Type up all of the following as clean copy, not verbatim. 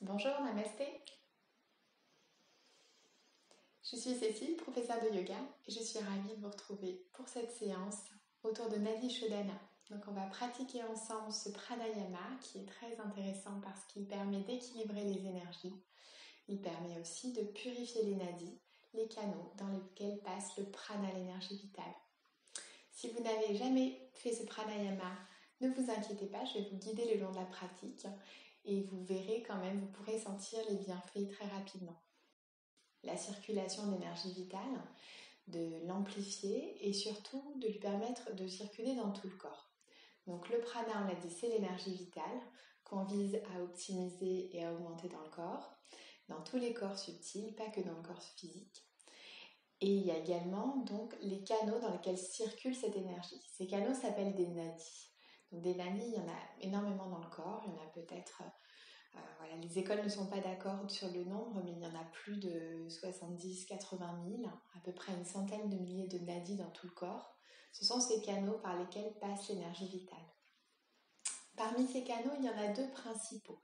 Bonjour, namasté. Je suis Cécile, professeure de yoga, et je suis ravie de vous retrouver pour cette séance autour de Nadi Shodhana. Donc on va pratiquer ensemble ce pranayama qui est très intéressant parce qu'il permet d'équilibrer les énergies. Il permet aussi de purifier les nadis, les canaux dans lesquels passe le prana, l'énergie vitale. Si vous n'avez jamais fait ce pranayama, ne vous inquiétez pas, je vais vous guider le long de la pratique et vous verrez quand même, vous pourrez sentir les bienfaits très rapidement. La circulation d'énergie vitale, de l'amplifier et surtout de lui permettre de circuler dans tout le corps. Donc le prana, on l'a dit, c'est l'énergie vitale qu'on vise à optimiser et à augmenter dans le corps, dans tous les corps subtils, pas que dans le corps physique. Et il y a également donc les canaux dans lesquels circule cette énergie. Ces canaux s'appellent des nadis. Donc des nadis, il y en a énormément dans le corps, il y en a peut-être... les écoles ne sont pas d'accord sur le nombre, mais il y en a plus de 70-80 000, à peu près une centaine de milliers de nadis dans tout le corps. Ce sont ces canaux par lesquels passe l'énergie vitale. Parmi ces canaux, il y en a deux principaux,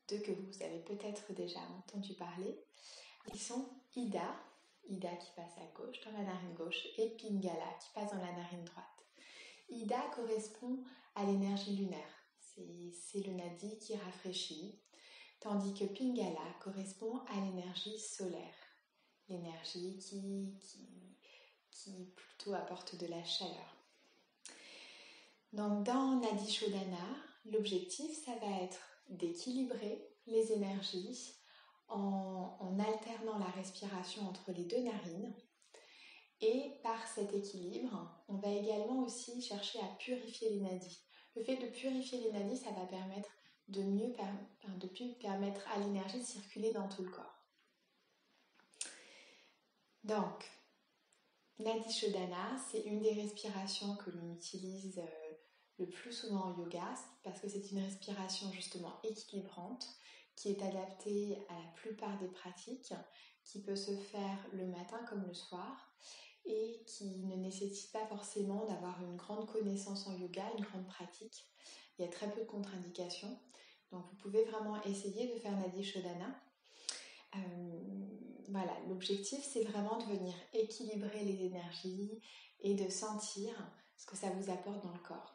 deux que vous avez peut-être déjà entendu parler. Ils sont Ida qui passe à gauche, dans la narine gauche, et Pingala qui passe dans la narine droite. Ida correspond à l'énergie lunaire, c'est le nadi qui rafraîchit, tandis que Pingala correspond à l'énergie solaire, l'énergie qui plutôt apporte de la chaleur. Donc dans Nadi Shodhana, l'objectif ça va être d'équilibrer les énergies en alternant la respiration entre les deux narines. Et par cet équilibre, on va également aussi chercher à purifier les nadis. Le fait de purifier les nadis, ça va permettre de mieux permettre à l'énergie de circuler dans tout le corps. Donc, Nadi Shodhana, c'est une des respirations que l'on utilise le plus souvent en yoga parce que c'est une respiration justement équilibrante qui est adaptée à la plupart des pratiques, qui peut se faire le matin comme le soir et qui ne nécessite pas forcément d'avoir une grande connaissance en yoga, une grande pratique. Il y a très peu de contre-indications. Donc vous pouvez vraiment essayer de faire Nadi Shodhana. L'objectif c'est vraiment de venir équilibrer les énergies et de sentir ce que ça vous apporte dans le corps.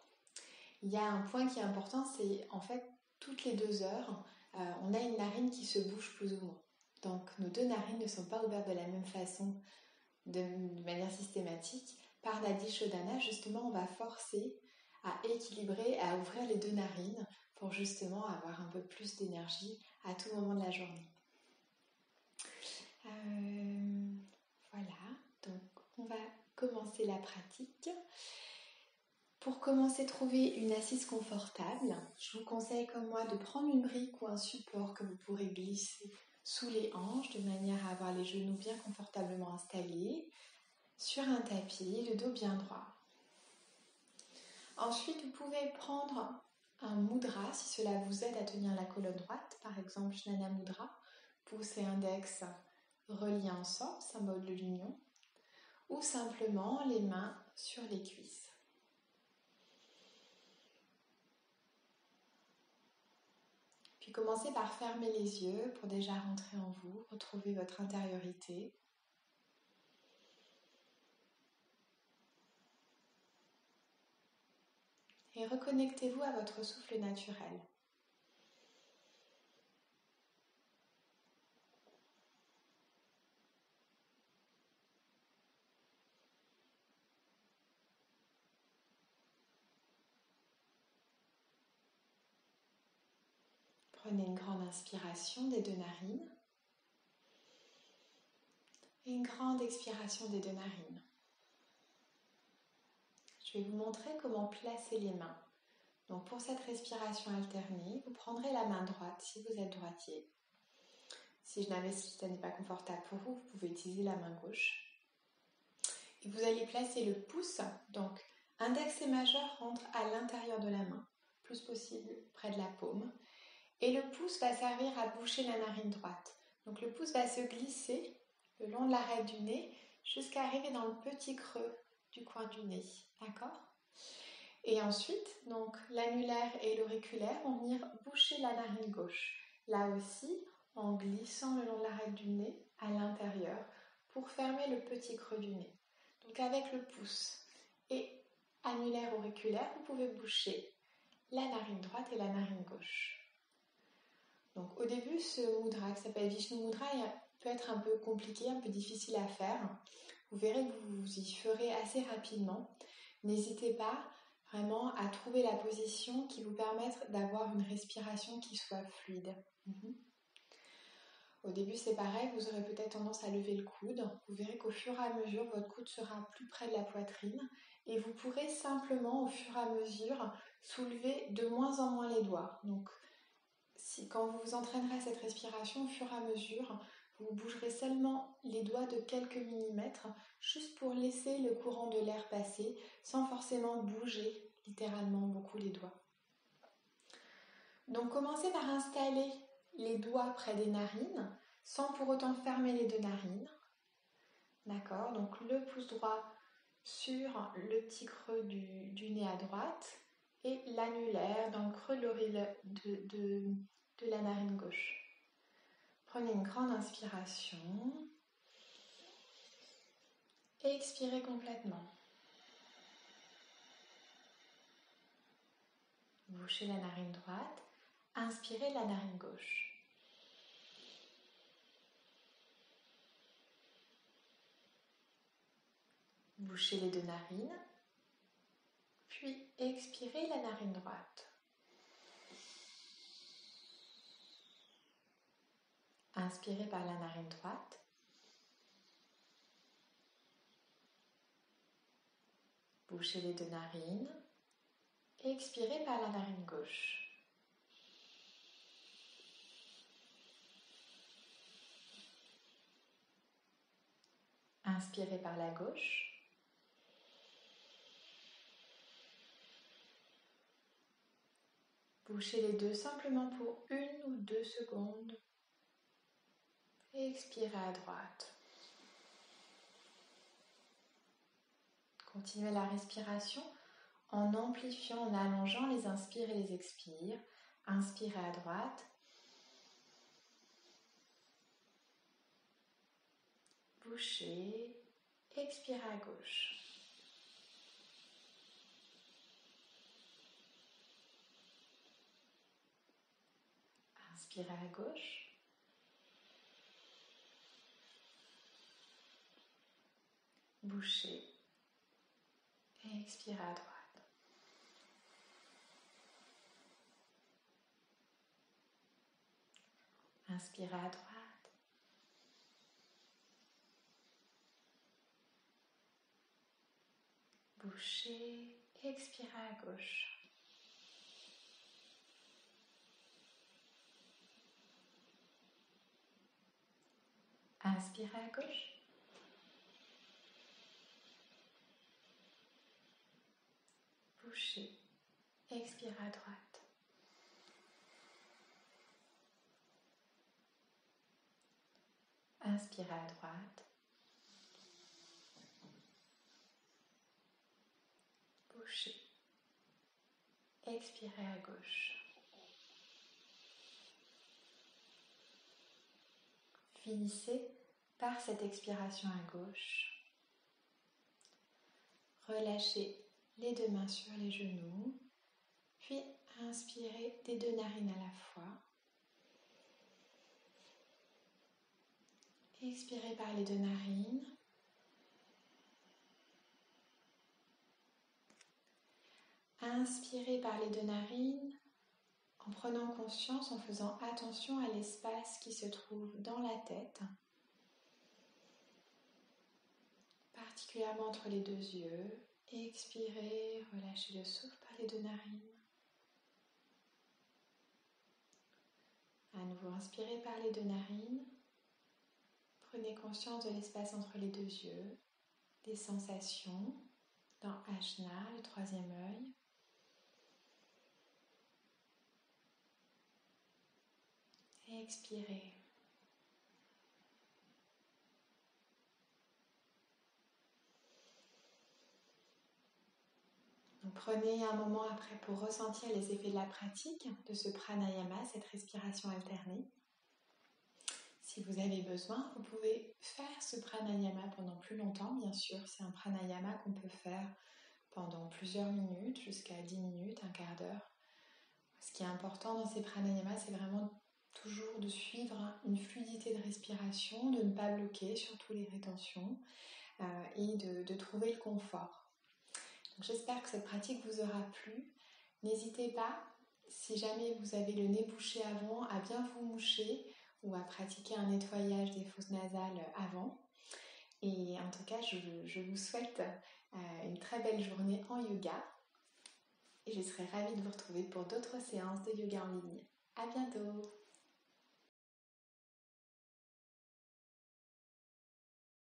Il y a un point qui est important, c'est en fait toutes les 2 heures, on a une narine qui se bouge plus ou moins. Donc nos deux narines ne sont pas ouvertes de la même façon, de manière systématique. Par Nadi Shodhana, justement, on va forcer à équilibrer, à ouvrir les deux narines pour justement avoir un peu plus d'énergie à tout moment de la journée. Donc on va commencer la pratique. Pour commencer, trouver une assise confortable. Je vous conseille comme moi de prendre une brique ou un support que vous pourrez glisser sous les hanches de manière à avoir les genoux bien confortablement installés sur un tapis, le dos bien droit. Ensuite, vous pouvez prendre un mudra si cela vous aide à tenir la colonne droite, par exemple Jnana Mudra, pouce et index reliés ensemble, symbole de l'union, ou simplement les mains sur les cuisses. Puis commencez par fermer les yeux pour déjà rentrer en vous, retrouver votre intériorité. Et reconnectez-vous à votre souffle naturel. Prenez une grande inspiration des deux narines et une grande expiration des deux narines. Je vais vous montrer comment placer les mains. Donc pour cette respiration alternée, vous prendrez la main droite si vous êtes droitier. Si ça n'est pas confortable pour vous, vous pouvez utiliser la main gauche. Et vous allez placer le pouce, donc index et majeur rentrent à l'intérieur de la main, plus possible près de la paume. Et le pouce va servir à boucher la narine droite. Donc le pouce va se glisser le long de l'arête du nez jusqu'à arriver dans le petit creux du coin du nez. D'accord ? Et ensuite, donc l'annulaire et l'auriculaire vont venir boucher la narine gauche. Là aussi, en glissant le long de l'arête du nez à l'intérieur pour fermer le petit creux du nez. Donc avec le pouce et annulaire auriculaire, vous pouvez boucher la narine droite et la narine gauche. Donc au début, ce mudra qui s'appelle Vishnu Mudra peut être un peu compliqué, un peu difficile à faire. Vous verrez que vous y ferez assez rapidement. N'hésitez pas vraiment à trouver la position qui vous permette d'avoir une respiration qui soit fluide. Au début, c'est pareil, vous aurez peut-être tendance à lever le coude. Vous verrez qu'au fur et à mesure, votre coude sera plus près de la poitrine et vous pourrez simplement, au fur et à mesure, soulever de moins en moins les doigts. Donc, quand vous vous entraînerez à cette respiration, au fur et à mesure, vous bougerez seulement les doigts de quelques millimètres, juste pour laisser le courant de l'air passer, sans forcément bouger littéralement beaucoup les doigts. Donc, commencez par installer les doigts près des narines, sans pour autant fermer les deux narines. D'accord, donc le pouce droit sur le petit creux du nez à droite et l'annulaire dans le creux de l'oreille de la narine gauche. Prenez une grande inspiration. Et expirez complètement. Bouchez la narine droite. Inspirez la narine gauche. Bouchez les deux narines. Puis expirez la narine droite. Inspirez par la narine droite. Bouchez les deux narines. Expirez par la narine gauche. Inspirez par la gauche. Bouchez les deux simplement pour 1 ou 2 secondes. Et expirez à droite. Continuez la respiration en amplifiant, en allongeant les inspires et les expires. Inspirez à droite. Bouchez. Expirez à gauche. Inspirez à gauche. Bouchez. Et expirez à droite. Inspirez à droite. Bouchez. Expirez à gauche. Inspirez à gauche. Bouchez. Expirez à droite. Inspirez à droite. Bouchez. Expirez à gauche. Finissez par cette expiration à gauche. Relâchez les deux mains sur les genoux, puis inspirez des deux narines à la fois. Expirez par les deux narines. Inspirez par les deux narines en prenant conscience, en faisant attention à l'espace qui se trouve dans la tête, particulièrement entre les deux yeux. Expirez, relâchez le souffle par les deux narines. À nouveau, inspirez par les deux narines. Prenez conscience de l'espace entre les deux yeux, des sensations dans Ajna, le troisième œil. Expirez. Donc Prenez un moment après pour ressentir les effets de la pratique de ce pranayama, cette respiration alternée. Si vous avez besoin, vous pouvez faire ce pranayama pendant plus longtemps, bien sûr. C'est un pranayama qu'on peut faire pendant plusieurs minutes, jusqu'à 10 minutes, un quart d'heure. Ce qui est important dans ces pranayamas, c'est vraiment toujours de suivre une fluidité de respiration, de ne pas bloquer, surtout les rétentions, et de trouver le confort. Donc, j'espère que cette pratique vous aura plu. N'hésitez pas, si jamais vous avez le nez bouché avant, à bien vous moucher ou à pratiquer un nettoyage des fosses nasales avant. Et en tout cas, je vous souhaite une très belle journée en yoga et je serai ravie de vous retrouver pour d'autres séances de yoga en ligne. À bientôt!